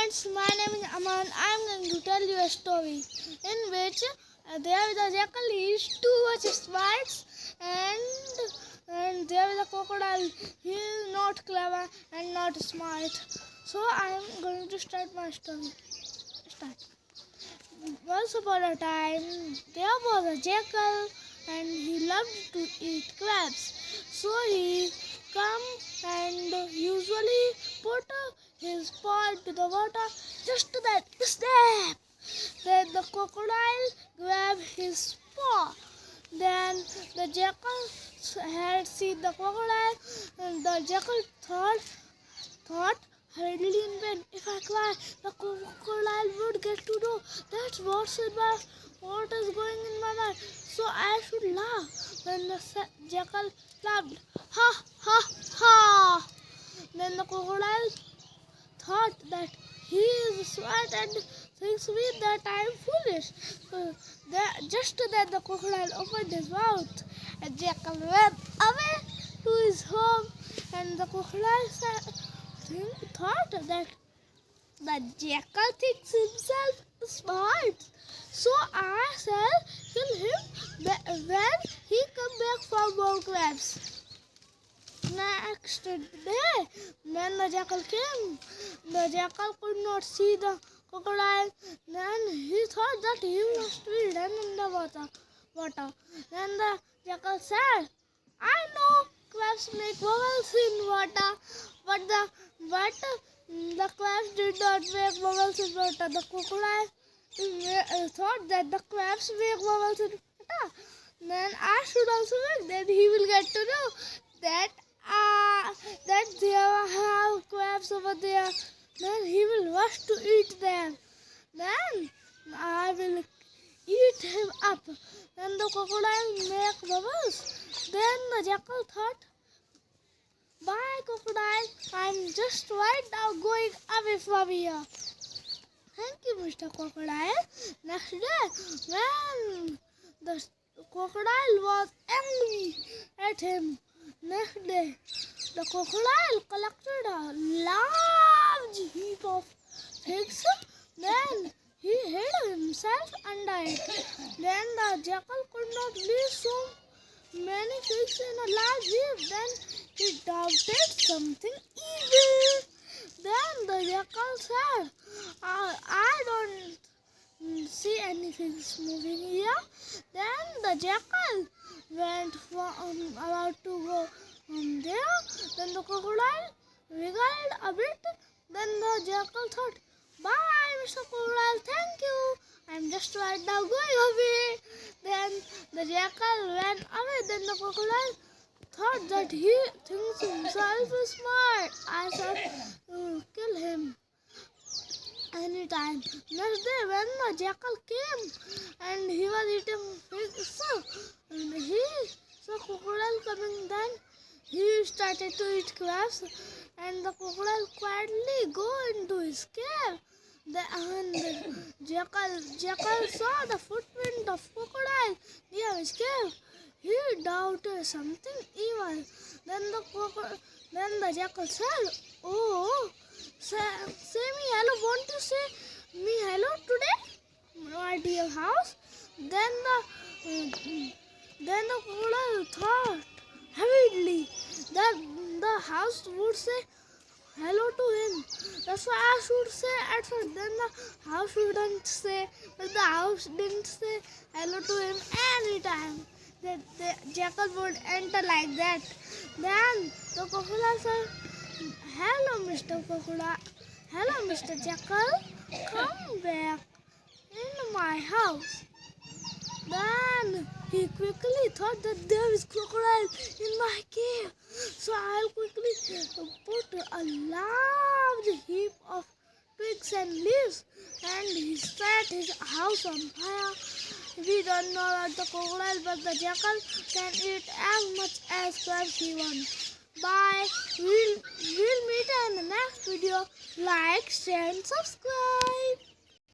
friends, my name is Aman. I am going to tell you a story in which there is a jackal. He is too much smart, and there is a crocodile. He is not clever and not smart. So I am going to start my story. Start. Once upon a time, there was a jackal, and he loved to eat crabs. So he come and usually put his paw into the water. Just then, snap! Then the crocodile grabbed his paw. Then the jackal had seen the crocodile, and the jackal thought hurriedly in vain. If I cry, the crocodile would get to know that's what is going in my mind. So I should laugh. Then the jackal laughed. Ha ha ha! Then the crocodile thought that he is smart and thinks me that I am foolish. Just then the crocodile opened his mouth, and jackal ran away to his home. And the crocodile thought that the jackal thinks himself smart, so I shall kill him when he come back for more crabs. Next day, when the jackal came, the jackal could not see the crocodile. Then he thought that he must be hidden in the water. Then the jackal said, "I know crabs make bubbles in water, but the crabs did not make bubbles in water." The crocodile thought that the crabs make bubbles in water. Then I should also make. Then he will get to know that there have crabs over there. Then he will rush to eat them. Then I will eat him up. Then the crocodile make bubbles. Then the jackal thought, "Bye, crocodile. I'm just right now going away from here." Thank you, Mr. Crocodile. Next day, when the crocodile was angry at him, next day, the crocodile collected a large heap of figs. Then he hid himself under it. Then the jackal could not leave so many figs in a large heap. Then he doubted something evil. Then the jackal said, I don't see any figs moving here." Then the jackal went about to go there. Then the crocodile wiggled a bit. Then the jackal thought, "Bye, Mr. Crocodile, thank you. I'm just right now going away." Then the jackal ran away. Then the crocodile thought that he thinks himself smart. I shall kill him anytime. Next day, when the jackal came and he was eating figs, and he saw crocodile coming, then he started to eat crabs, and the crocodile quietly go into his cave. The jackal saw the footprint of crocodile near his cave. He doubted something evil. Then the jackal said, "Oh, say me hello. Won't you say me hello today, my dear house?" Then the crocodile thought heavily that the house would say hello to him. That's why I should say at first. Then the house wouldn't say, but the house didn't say hello to him anytime. The jackal would enter like that. Then the crocodile said, "Hello, Mr. Crocodile. Hello, Mr. Jackal. Come back in my house." Then he quickly thought that there is crocodile in my cave. So I'll quickly put a large heap of twigs and leaves, and he set his house on fire. We don't know about the crocodile, but the jackal can eat as much as crabs he wants. Bye. We'll meet in the next video. Like, share and subscribe.